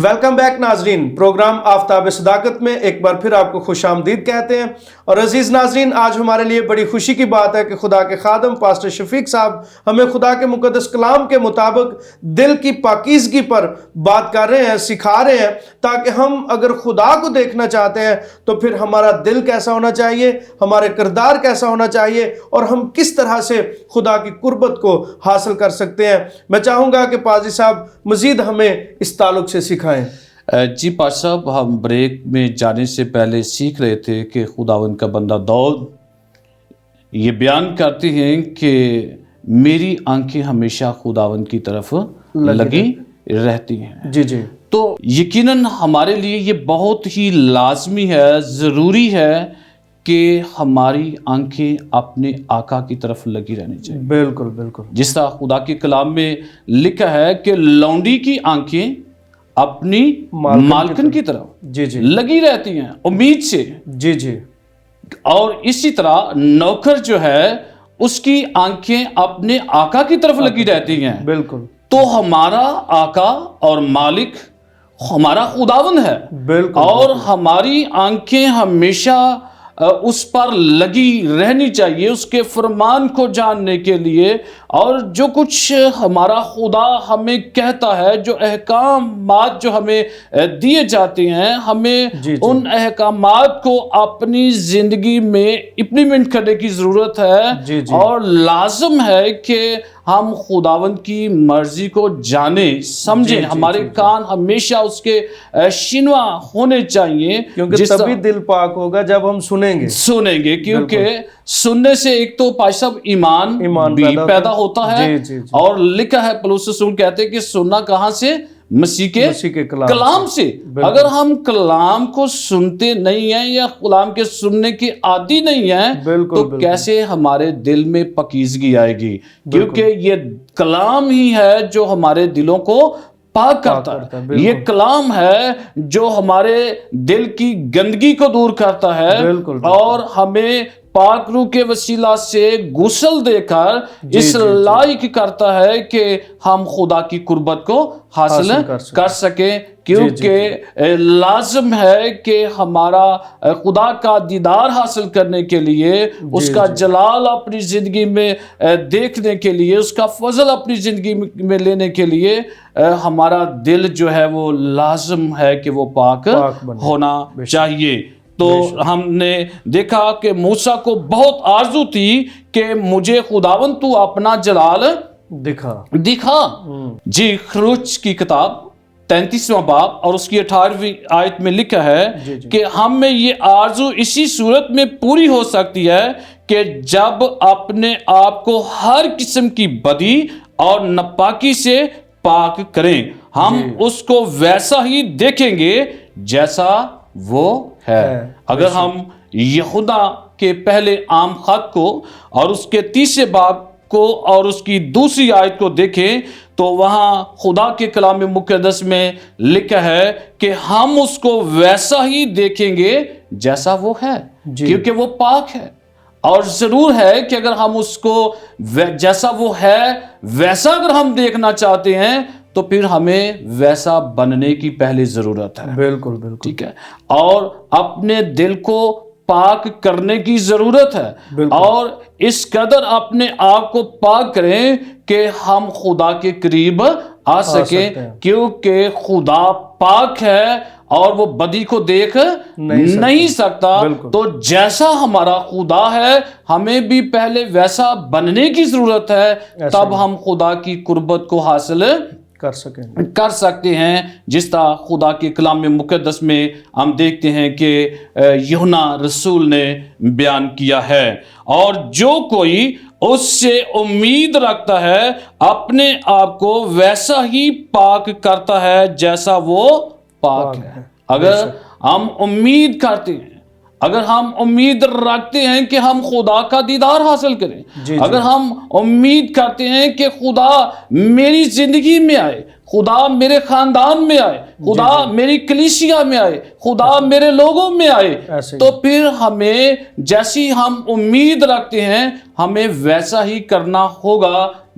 Welcome back ناظرین، programme آفتاب صداقت میں ایک بار پھر آپ کو خوش آمدید کہتے ہیں۔ اور عزیز ناظرین، آج ہمارے لیے بڑی خوشی کی بات ہے کہ خدا کے خادم پاسٹر شفیق صاحب ہمیں خدا کے مقدس کلام کے مطابق دل کی پاکیزگی پر بات کر رہے ہیں، سکھا رہے ہیں، تاکہ ہم اگر خدا کو دیکھنا چاہتے ہیں تو پھر ہمارا دل کیسا ہونا چاہیے، ہمارے کردار کیسا ہونا چاہیے، اور ہم کس طرح سے خدا کی قربت کو حاصل کر سکتے ہیں۔ میں چاہوں گا کہ پادری صاحب مزید ہمیں اس تعلق سے سکھائیں۔ جی پادری صاحب، ہم بریک میں جانے سے پہلے سیکھ رہے تھے کہ خداوند کا بندہ داؤد یہ بیان کرتے ہیں کہ میری آنکھیں ہمیشہ خداوند کی طرف لگی رہتی ہیں۔ جی تو یقیناً ہمارے لیے یہ بہت ہی لازمی ہے، ضروری ہے کہ ہماری آنکھیں اپنے آقا کی طرف لگی رہنی چاہیے۔ بالکل جس طرح خدا کے کلام میں لکھا ہے کہ لونڈی کی آنکھیں اپنی مالکن کی طرف لگی رہتی ہیں امید سے۔ جی اور اسی طرح نوکر جو ہے اس کی آنکھیں اپنے آقا کی طرف لگی رہتی ہیں۔ بالکل۔ تو ہمارا آقا اور مالک ہمارا خداوند ہے، بالکل، اور ہماری آنکھیں ہمیشہ اس پر لگی رہنی چاہیے اس کے فرمان کو جاننے کے لیے، اور جو کچھ ہمارا خدا ہمیں کہتا ہے، جو احکامات جو ہمیں دیے جاتے ہیں، ہمیں ان احکامات کو اپنی زندگی میں امپلیمنٹ کرنے کی ضرورت ہے۔ اور لازم ہے کہ ہم خداوند کی مرضی کو جانیں سمجھیں، ہمارے کان ہمیشہ اس کے شنوا ہونے چاہیے، کیونکہ تبھی دل پاک ہوگا جب ہم سنیں گے، کیونکہ سننے سے ایک تو پائی صاحب ایمان بھی پیدا ہوتا ہے۔ اور لکھا ہے پولس رسول کہتے ہیں کہ سننا کہاں سے؟ مسیح کے کلام سے۔ اگر ہم کلام کو سنتے نہیں ہیں یا کلام کے سننے کے عادی نہیں ہیں تو کیسے ہمارے دل میں پاکیزگی آئے گی؟ کیونکہ یہ کلام ہی ہے جو ہمارے دلوں کو پاک کرتا ہے۔ یہ کلام ہے جو ہمارے دل کی گندگی کو دور کرتا ہے اور ہمیں پاک روح کے وسیلہ سے غسل دے کر اس لائق کرتا ہے کہ ہم خدا کی قربت کو حاصل کر سکیں۔ کیونکہ لازم ہے کہ ہمارا خدا کا دیدار حاصل کرنے کے لیے، اس کا جلال اپنی زندگی میں دیکھنے کے لیے، اس کا فضل اپنی زندگی میں لینے کے لیے ہمارا دل جو ہے وہ لازم ہے کہ وہ پاک ہونا چاہیے۔ تو ہم نے دیکھا کہ موسیٰ کو بہت آرزو تھی کہ مجھے خداوند تو اپنا جلال دکھا۔ جی، خروج کی کتاب 33واں باب اور اس کی 18ویں آیت میں لکھا ہے کہ ہم میں یہ آرزو اسی صورت میں پوری ہو سکتی ہے کہ جب اپنے آپ کو ہر قسم کی بدی اور ناپاکی سے پاک کریں، ہم اس کو ویسا ہی دیکھیں گے جیسا وہ ہے۔ اگر ہم یہودا کے پہلے عام خط کو اور اس کے 30 باب کو اور اس کی دوسری آیت کو دیکھیں تو وہاں خدا کے کلام مقدس میں لکھا ہے کہ ہم اس کو ویسا ہی دیکھیں گے جیسا وہ ہے، کیونکہ وہ پاک ہے۔ اور ضرور ہے کہ اگر ہم اس کو جیسا وہ ہے ویسا اگر ہم دیکھنا چاہتے ہیں تو پھر ہمیں ویسا بننے کی پہلے ضرورت ہے۔ بالکل ٹھیک ہے، اور اپنے دل کو پاک کرنے کی ضرورت ہے، اور اس قدر اپنے آپ کو پاک کریں کہ ہم خدا کے قریب آ سکیں، کیونکہ خدا پاک ہے اور وہ بدی کو دیکھ نہیں سکتا۔ تو جیسا ہمارا خدا ہے ہمیں بھی پہلے ویسا بننے کی ضرورت ہے، تب ہم خدا کی قربت کو حاصل کر سکتے ہیں۔ جس طرح خدا کے کلام مقدس میں ہم دیکھتے ہیں کہ یوحنا رسول نے بیان کیا ہے، اور جو کوئی اس سے امید رکھتا ہے اپنے آپ کو ویسا ہی پاک کرتا ہے جیسا وہ پاک ہے۔ اگر ہم امید کرتے ہیں، اگر ہم امید رکھتے ہیں کہ ہم خدا کا دیدار حاصل کریں، اگر ہم امید کرتے ہیں کہ خدا میری زندگی میں آئے، خدا میرے خاندان میں آئے، خدا میری کلیسیا میں آئے، خدا میرے لوگوں میں آئے، تو پھر ہمیں جیسی ہم امید رکھتے ہیں ہمیں ویسا ہی کرنا ہوگا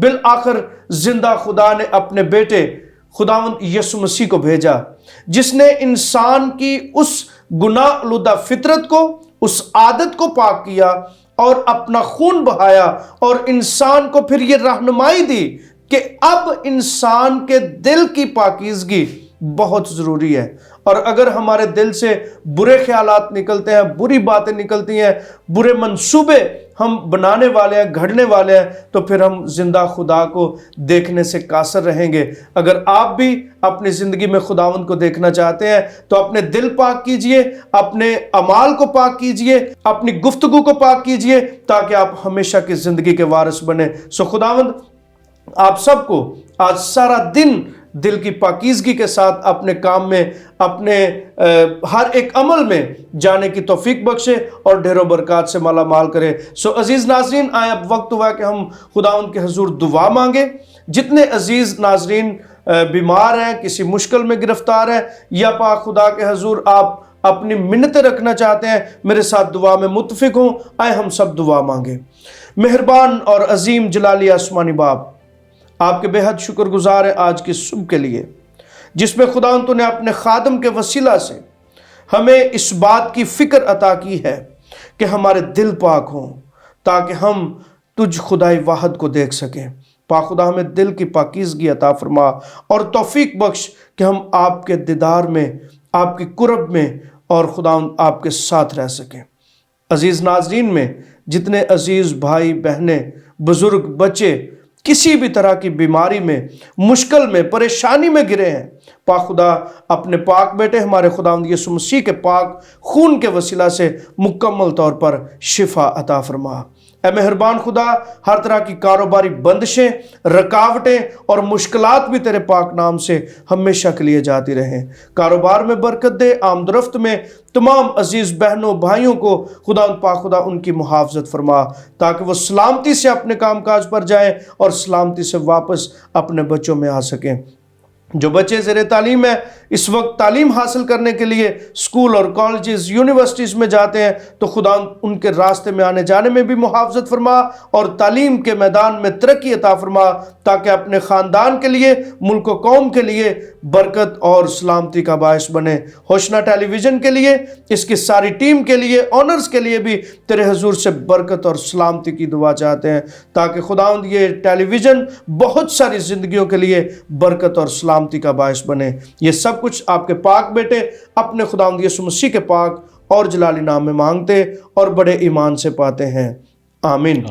بالآخر زندہ خدا نے اپنے بیٹے خداوند یسوع مسیح کو بھیجا، جس نے انسان کی اس گناہ آلودہ فطرت کو، اس عادت کو پاک کیا اور اپنا خون بہایا، اور انسان کو پھر یہ رہنمائی دی کہ اب انسان کے دل کی پاکیزگی بہت ضروری ہے۔ اور اگر ہمارے دل سے برے خیالات نکلتے ہیں، بری باتیں نکلتی ہیں، برے منصوبے ہم بنانے والے ہیں، گھڑنے والے ہیں، تو پھر ہم زندہ خدا کو دیکھنے سے قاصر رہیں گے۔ اگر آپ بھی اپنی زندگی میں خداوند کو دیکھنا چاہتے ہیں تو اپنے دل پاک کیجئے، اپنے اعمال کو پاک کیجئے، اپنی گفتگو کو پاک کیجئے، تاکہ آپ ہمیشہ کی زندگی کے وارث بنیں۔ سو خداوند آپ سب کو آج سارا دن دل کی پاکیزگی کے ساتھ اپنے کام میں، اپنے ہر ایک عمل میں جانے کی توفیق بخشے اور ڈھیروں برکات سے مالا مال کرے۔ سو عزیز ناظرین، آئے اب وقت ہوا کہ ہم خداوند کے حضور دعا مانگے۔ جتنے عزیز ناظرین بیمار ہیں، کسی مشکل میں گرفتار ہیں، یا پاک خدا کے حضور آپ اپنی منتیں رکھنا چاہتے ہیں، میرے ساتھ دعا میں متفق ہوں۔ آئے ہم سب دعا مانگے۔ مہربان اور عظیم جلالی آسمانی باپ، آپ کے بے حد شکر گزار ہیں آج کی صبح کے لیے، جس میں خداوند تو نے اپنے خادم کے وسیلہ سے ہمیں اس بات کی فکر عطا کی ہے کہ ہمارے دل پاک ہوں، تاکہ ہم تجھ خدائی واحد کو دیکھ سکیں۔ پاک خدا ہمیں دل کی پاکیزگی عطا فرما اور توفیق بخش کہ ہم آپ کے دیدار میں، آپ کی قرب میں اور خداوند آپ کے ساتھ رہ سکیں۔ عزیز ناظرین میں جتنے عزیز بھائی بہنیں، بزرگ، بچے کسی بھی طرح کی بیماری میں، مشکل میں، پریشانی میں گرے ہیں، پاک خدا اپنے پاک بیٹے ہمارے خداوند یسوع مسیح کے پاک خون کے وسیلہ سے مکمل طور پر شفا عطا فرما۔ اے مہربان خدا، ہر طرح کی کاروباری بندشیں، رکاوٹیں اور مشکلات بھی تیرے پاک نام سے ہمیشہ کے لیے جاتی رہیں۔ کاروبار میں برکت دے، آمد و رفت میں تمام عزیز بہنوں بھائیوں کو خداوند پاک خدا ان کی محافظت فرما، تاکہ وہ سلامتی سے اپنے کام کاج پر جائیں اور سلامتی سے واپس اپنے بچوں میں آ سکیں۔ جو بچے زیر تعلیم ہیں، اس وقت تعلیم حاصل کرنے کے لیے اسکول اور کالجز، یونیورسٹیز میں جاتے ہیں، تو خدا ان کے راستے میں آنے جانے میں بھی محافظت فرما اور تعلیم کے میدان میں ترقی عطا فرما، تاکہ اپنے خاندان کے لیے، ملک و قوم کے لیے برکت اور سلامتی کا باعث بنے۔ ہوشنا ٹیلی ویژن کے لیے، اس کی ساری ٹیم کے لیے، آنرز کے لیے بھی تیرے حضور سے برکت اور سلامتی کی دعا چاہتے ہیں، تاکہ خداوند یہ ٹیلی ویژن بہت ساری زندگیوں کے لیے برکت اور سلامتی کا باعث بنے۔ یہ سب کچھ آپ کے پاک بیٹے اپنے خداوند یسوع مسیح کے پاک اور جلالی نام میں مانگتے اور بڑے ایمان سے پاتے ہیں، آمین۔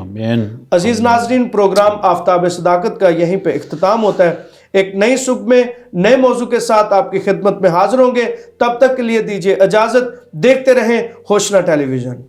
عزیز ناظرین، پروگرام آفتاب صداقت کا یہیں پہ اختتام ہوتا ہے۔ ایک نئی صبح میں نئے موضوع کے ساتھ آپ کی خدمت میں حاضر ہوں گے۔ تب تک کے لیے دیجیے اجازت، دیکھتے رہیں ہوشنا ٹیلی ویژن۔